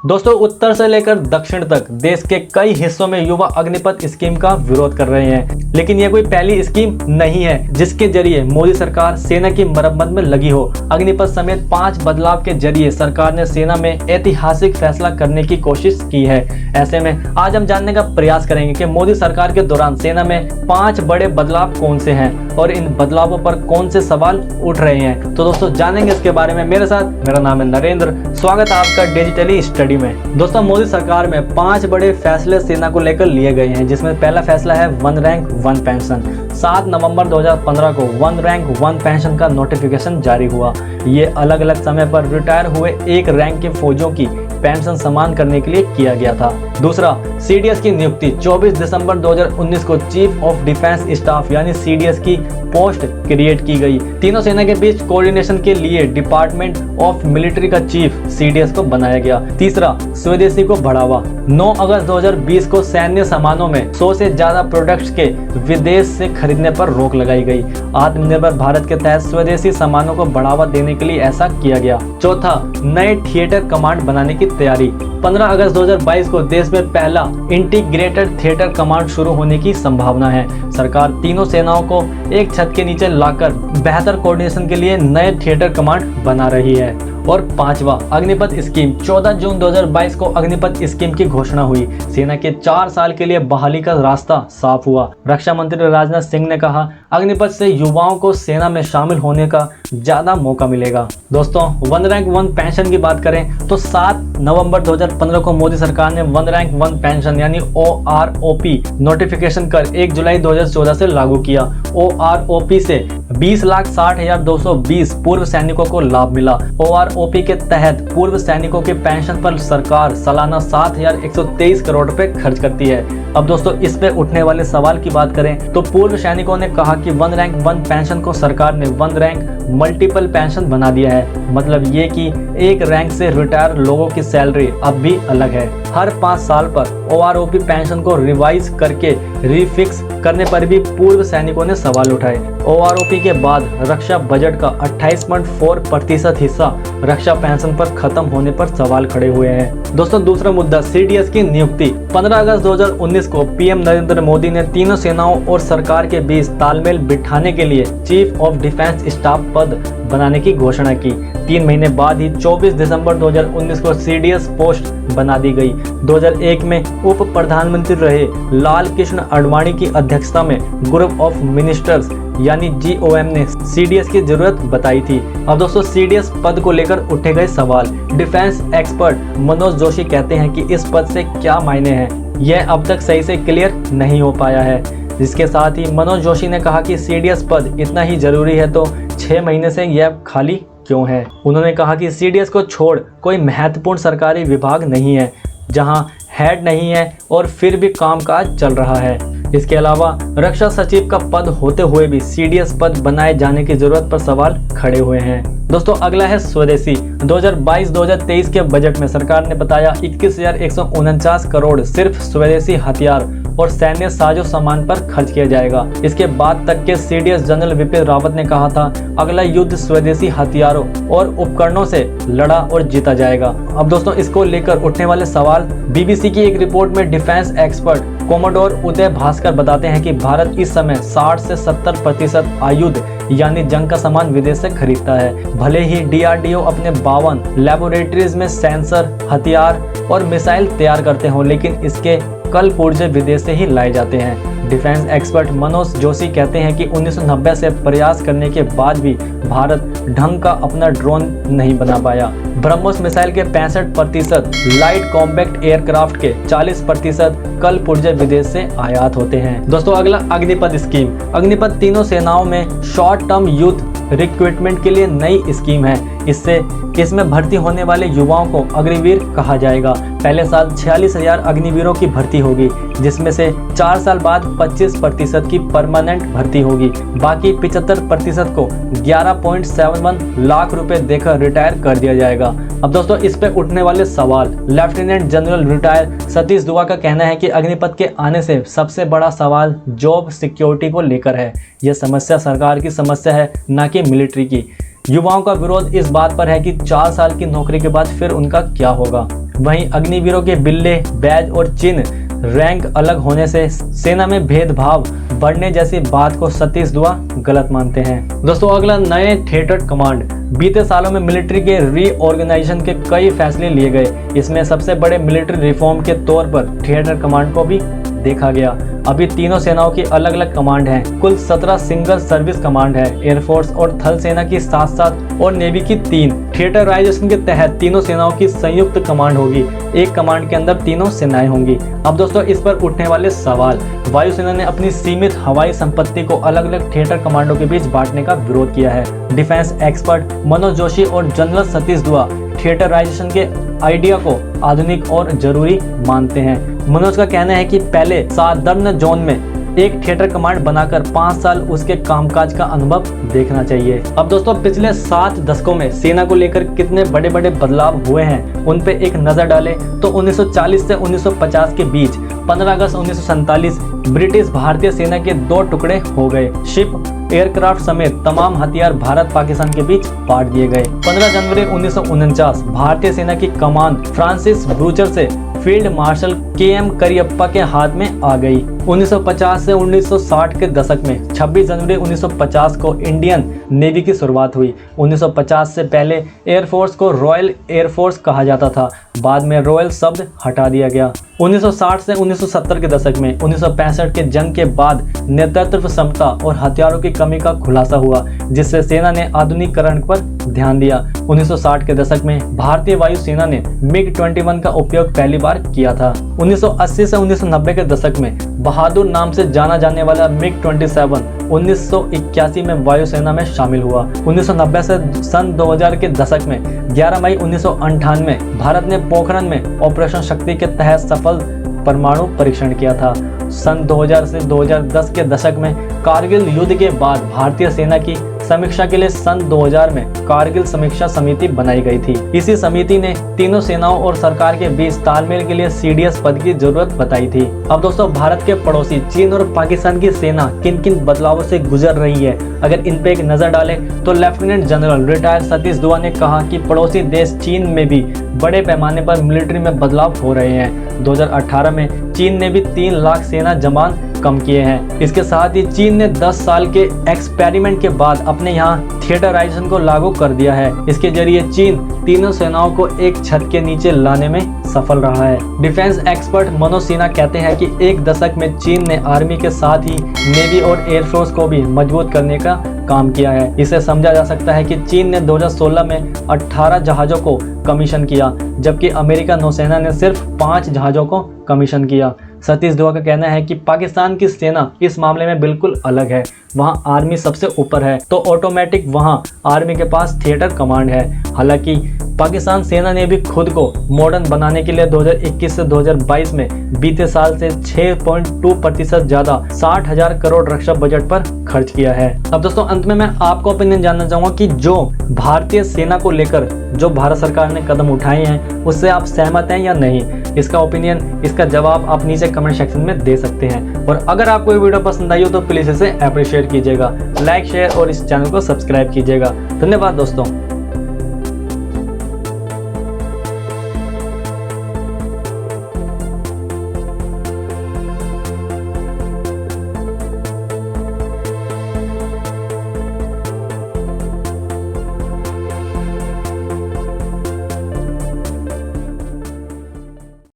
दोस्तों, उत्तर से लेकर दक्षिण तक देश के कई हिस्सों में युवा अग्निपथ स्कीम का विरोध कर रहे हैं, लेकिन यह कोई पहली स्कीम नहीं है जिसके जरिए मोदी सरकार सेना की मरम्मत में लगी हो। अग्निपथ समेत 5 बदलाव के जरिए सरकार ने सेना में ऐतिहासिक फैसला करने की कोशिश की है। ऐसे में आज हम जानने का प्रयास करेंगे कि मोदी सरकार के दौरान सेना में 5 बड़े बदलाव कौन से हैं और इन बदलावों पर कौन से सवाल उठ रहे हैं। तो दोस्तों, जानेंगे इसके बारे में मेरे साथ। मेरा नाम है नरेंद्र, स्वागत है आपका डिजिटली स्टडी में। दोस्तों, मोदी सरकार में 5 बड़े फैसले सेना को लेकर लिए गए हैं, जिसमें पहला फैसला है 1 रैंक 1 पेंशन। 7 नवंबर 2015 को 1 रैंक 1 पेंशन का नोटिफिकेशन जारी हुआ। ये अलग अलग समय पर रिटायर हुए 1 रैंक के फौजियों की पेंशन समान करने के लिए किया गया था। दूसरा, सीडीएस की नियुक्ति 24 दिसंबर 2019 को चीफ ऑफ डिफेंस स्टाफ यानी सीडीएस की पोस्ट क्रिएट की गई। तीनों सेना के बीच कोऑर्डिनेशन के लिए डिपार्टमेंट ऑफ मिलिट्री का चीफ सीडीएस को बनाया गया। तीसरा, स्वदेशी को बढ़ावा। 9 अगस्त 2020 को सैन्य सामानों में 100 से ज्यादा प्रोडक्ट्स के विदेश से खरीदने पर रोक लगाई गई। आत्मनिर्भर भारत के तहत स्वदेशी सामानों को बढ़ावा देने के लिए ऐसा किया गया। चौथा, नए थिएटर कमांड बनाने की तैयारी। 15 अगस्त 2022 को देश में पहला इंटीग्रेटेड थिएटर कमांड शुरू होने की संभावना है। सरकार तीनों सेनाओं को एक छत के नीचे लाकर बेहतर कोऑर्डिनेशन के लिए नए थिएटर कमांड बना रही है। और 5वां, अग्निपथ स्कीम। 14 जून 2022 को अग्निपथ स्कीम की घोषणा हुई। सेना के 4 साल के लिए बहाली का रास्ता साफ हुआ। रक्षा मंत्री राजनाथ सिंह ने कहा, अग्निपथ से युवाओं को सेना में शामिल होने का ज्यादा मौका मिलेगा। दोस्तों, 1 रैंक 1 पेंशन की बात करें तो 7 नवंबर 2015 को मोदी सरकार ने 1 रैंक 1 पेंशन यानी OROP नोटिफिकेशन कर 1 जुलाई 2014 से लागू किया। OROP से 20,60,220 पूर्व सैनिकों को लाभ मिला। OROP के तहत पूर्व सैनिकों के पेंशन पर सरकार सालाना 7,123 करोड़ रुपए खर्च करती है। अब दोस्तों, इस पे उठने वाले सवाल की बात करें तो पूर्व सैनिकों ने कहा कि 1 रैंक 1 पेंशन को सरकार ने 1 रैंक मल्टीपल पेंशन बना दिया है। मतलब ये कि एक रैंक से रिटायर लोगों की सैलरी अब भी अलग है। हर 5 साल पर OROP पेंशन को रिवाइज करके रिफिक्स करने पर भी पूर्व सैनिकों ने सवाल उठाए। OROP के बाद रक्षा बजट का 28.4% हिस्सा रक्षा पेंशन पर खत्म होने पर सवाल खड़े हुए हैं। दोस्तों, दूसरा मुद्दा सीडीएस की नियुक्ति। 15 अगस्त 2019 को पीएम नरेंद्र मोदी ने तीनों सेनाओं और सरकार के बीच तालमेल बिठाने के लिए चीफ ऑफ डिफेंस स्टाफ पद बनाने की घोषणा की। 3 महीने बाद ही 24 दिसंबर 2019 को सीडीएस पोस्ट बना दी गई। 2001 में उप प्रधानमंत्री रहे लाल कृष्ण आडवाणी की अध्यक्षता में ग्रुप ऑफ मिनिस्टर्स यानी GOM ने सीडीएस की जरूरत बताई थी। अब दोस्तों, सीडीएस पद को लेकर उठे गए सवाल। डिफेंस एक्सपर्ट मनोज जोशी कहते हैं कि इस पद से क्या मायने हैं, यह अब तक सही से क्लियर नहीं हो पाया है। इसके साथ ही मनोज जोशी ने कहा कि सीडीएस पद इतना ही जरूरी है तो 6 महीने से यह खाली क्यों है। उन्होंने कहा कि सीडीएस को छोड़ कोई महत्वपूर्ण सरकारी विभाग नहीं है जहां हेड नहीं है और फिर भी कामकाज चल रहा है। इसके अलावा रक्षा सचिव का पद होते हुए भी सीडीएस पद बनाए जाने की जरूरत पर सवाल खड़े हुए हैं। दोस्तों, अगला है स्वदेशी। 2022-2023 के बजट में सरकार ने बताया 21,149 करोड़ सिर्फ स्वदेशी हथियार और सैन्य साजो सामान पर खर्च किया जाएगा। इसके बाद तक के सीडीएस जनरल विपिन रावत ने कहा था, अगला युद्ध स्वदेशी हथियारों और उपकरणों से लड़ा और जीता जाएगा। अब दोस्तों, इसको लेकर उठने वाले सवाल। बीबीसी की एक रिपोर्ट में defence expert commodore Uday Bhaskar बताते हैं कि भारत इस समय 60 से 70% आयुध यानी जंग का सामान विदेश से खरीदता है। भले ही DRDO अपने 52 लैबोरेटरीज में सेंसर, हथियार और मिसाइल तैयार करते हों, लेकिन इसके कल पुर्जे विदेश से ही लाए जाते हैं। डिफेंस एक्सपर्ट मनोज जोशी कहते हैं कि 1990 से प्रयास करने के बाद भी भारत ढंग का अपना ड्रोन नहीं बना पाया। ब्रह्मोस मिसाइल के 65%, लाइट कॉम्पैक्ट एयरक्राफ्ट के 40% कल पुर्जे विदेश से आयात होते हैं। दोस्तों, अगला अग्निपथ स्कीम। अग्निपथ तीनों सेनाओं में शॉर्ट टर्म यूथ रिक्रूटमेंट के लिए नई स्कीम है। इसमें भर्ती होने वाले युवाओं को अग्निवीर कहा जाएगा। पहले साल 46,000 अग्निवीरों की भर्ती होगी, जिसमें से 4 साल बाद 25% की परमानेंट भर्ती होगी। बाकी 75% को 11.71 लाख रुपए देकर रिटायर कर दिया जाएगा। अब दोस्तों, इस पे उठने वाले सवाल। लेफ्टिनेंट जनरल रिटायर सतीश दुआ का कहना है कि अग्निपथ के आने से सबसे बड़ा सवाल जॉब सिक्योरिटी को लेकर है। यह समस्या सरकार की समस्या है, ना कि मिलिट्री की। युवाओं का विरोध इस बात पर है कि 4 साल की नौकरी के बाद फिर उनका क्या होगा। वहीं अग्निवीरों के बिल्ले, बैज और चिन्ह, रैंक अलग होने से सेना में भेदभाव बढ़ने जैसी बात को सतीश दुआ गलत मानते हैं। दोस्तों अगला, नए थिएटर कमांड। बीते सालों में मिलिट्री के रीऑर्गेनाइजेशन के कई फैसले लिए गए। इसमें सबसे बड़े मिलिट्री रिफॉर्म के तौर पर थिएटर कमांड को भी देखा गया। अभी तीनों सेनाओं की अलग अलग कमांड है। कुल 17 सिंगल सर्विस कमांड है। एयरफोर्स और थल सेना की 7-7 और नेवी की 3। थिएटराइजेशन के तहत तीनों सेनाओं की संयुक्त कमांड होगी। एक कमांड के अंदर तीनों सेनाएं होंगी। अब दोस्तों इस पर उठने वाले सवाल। वायुसेना ने अपनी सीमित हवाई संपत्ति को अलग अलग थिएटर कमांडों के बीच बांटने का विरोध किया है। डिफेंस एक्सपर्ट मनोज जोशी और जनरल सतीश दुआ थिएटराइजेशन के आइडिया को आधुनिक और जरूरी मानते हैं। मनोज का कहना है कि पहले सादर्न जोन में एक थिएटर कमांड बनाकर 5 साल उसके कामकाज का अनुभव देखना चाहिए। अब दोस्तों पिछले 7 दशकों में सेना को लेकर कितने बड़े बड़े बदलाव हुए हैं उन पे एक नजर डालें तो 1940 से 1950 के बीच 15 अगस्त 1947 ब्रिटिश भारतीय सेना के 2 टुकड़े हो गए। शिप, एयरक्राफ्ट समेत तमाम हथियार भारत पाकिस्तान के बीच बांट दिए गए। 15 जनवरी 1949 भारतीय सेना की कमान फ्रांसिस ब्रूचर से फील्ड मार्शल KM करियप्पा के हाथ में आ गई। 1950 से 1960 के दशक में 26 जनवरी 1950 को इंडियन नेवी की शुरुआत हुई। 1950 से पहले एयरफोर्स को रॉयल एयरफोर्स कहा जाता था, बाद में रॉयल शब्द हटा दिया गया। 1960 से 1970 के दशक में 1965 के जंग के बाद नेतृत्व क्षमता और हथियारों की कमी का खुलासा हुआ, जिससे सेना ने आधुनिकीकरण पर ध्यान दिया। 1960 के दशक में भारतीय वायुसेना ने MiG-21 का उपयोग पहली बार किया था। 1980 से 1990 के दशक में बहादुर नाम से जाना जाने वाला MiG-27 1981 में वायुसेना में शामिल हुआ। 1990 से सन 2000 के दशक में 11 मई 1998 भारत ने पोखरण में ऑपरेशन शक्ति के तहत सफल परमाणु परीक्षण किया था। सन 2000 से 2010 के दशक में कारगिल युद्ध के बाद भारतीय सेना की समीक्षा के लिए सन 2000 में कारगिल समीक्षा समिति बनाई गई थी। इसी समिति ने तीनों सेनाओं और सरकार के बीच तालमेल के लिए CDS पद की जरूरत बताई थी। अब दोस्तों भारत के पड़ोसी चीन और पाकिस्तान की सेना किन किन बदलावों से गुजर रही है, अगर इन पे एक नजर डालें तो लेफ्टिनेंट जनरल रिटायर्ड सतीश दुआ ने कहा कि पड़ोसी देश चीन में भी बड़े पैमाने पर मिलिट्री में बदलाव हो रहे हैं। 2018 में चीन ने भी 3 लाख सेना जवान कम किए हैं। इसके साथ ही चीन ने 10 साल के एक्सपेरिमेंट के बाद अपने यहाँ थिएटराइजेशन को लागू कर दिया है। इसके जरिए चीन तीनों सेनाओं को एक छत के नीचे लाने में सफल रहा है। डिफेंस एक्सपर्ट मनोज सिन्हा कहते हैं कि एक दशक में चीन ने आर्मी के साथ ही नेवी और एयरफोर्स को भी मजबूत करने का काम किया है। इसे समझा जा सकता है कि चीन ने 2016 में 18 जहाजों को कमीशन किया, जबकि अमेरिका नौसेना ने सिर्फ 5 जहाजों को कमीशन किया। सतीश दुआ का कहना है कि पाकिस्तान की सेना इस मामले में बिल्कुल अलग है। वहाँ आर्मी सबसे ऊपर है तो ऑटोमेटिक वहाँ आर्मी के पास थिएटर कमांड है। हालांकि पाकिस्तान सेना ने भी खुद को मॉडर्न बनाने के लिए 2021 से 2022 में बीते साल से 6.2% ज्यादा 60,000 करोड़ रक्षा बजट पर खर्च किया है। अब दोस्तों अंत में मैं आपको ओपिनियन जानना चाहूंगा कि जो भारतीय सेना को लेकर जो भारत सरकार ने कदम उठाए हैं उससे आप सहमत हैं या नहीं। इसका ओपिनियन, इसका जवाब आप नीचे कमेंट सेक्शन में दे सकते हैं। और अगर आपको ये वीडियो पसंद आई हो तो प्लीज इसे अप्रिशिएट कीजिएगा, लाइक, शेयर और इस चैनल को सब्सक्राइब कीजिएगा। धन्यवाद दोस्तों।